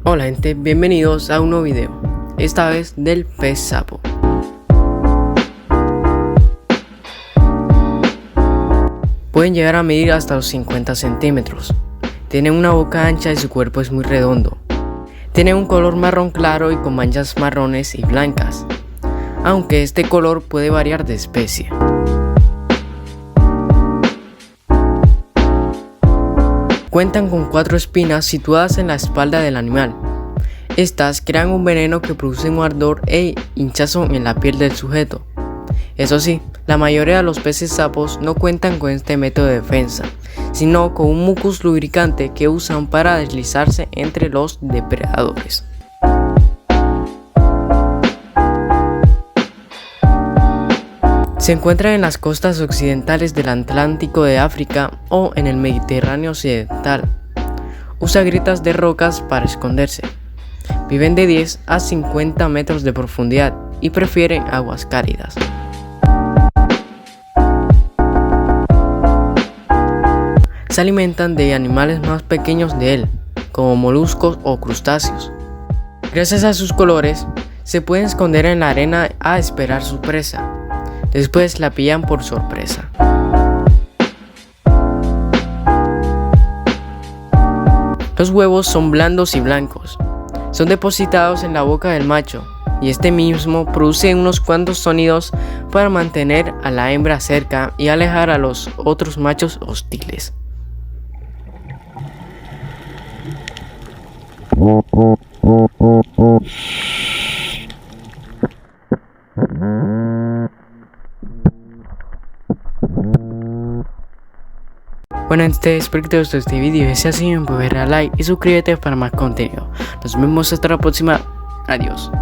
Hola gente, bienvenidos a un nuevo video, esta vez del pez sapo. Pueden llegar a medir hasta los 50 centímetros. Tienen una boca ancha y su cuerpo es muy redondo. Tienen un color marrón claro y con manchas marrones y blancas, aunque este color puede variar de especie. Cuentan con 4 espinas situadas en la espalda del animal. Estas crean un veneno que produce un ardor e hinchazón en la piel del sujeto. Eso sí, la mayoría de los peces sapos no cuentan con este método de defensa, sino con un mucus lubricante que usan para deslizarse entre los depredadores. Se encuentran en las costas occidentales del Atlántico de África o en el Mediterráneo occidental. Usa grietas de rocas para esconderse. Viven de 10 a 50 metros de profundidad y prefieren aguas cálidas. Se alimentan de animales más pequeños de él, como moluscos o crustáceos. Gracias a sus colores, se pueden esconder en la arena a esperar su presa. Después la pillan por sorpresa. Los huevos son blandos y blancos. Son depositados en la boca del macho y este mismo produce unos cuantos sonidos para mantener a la hembra cerca y alejar a los otros machos hostiles. Bueno gente, espero que te gustó este video y si es así, puedes darle like y suscríbete para más contenido. Nos vemos hasta la próxima. Adiós.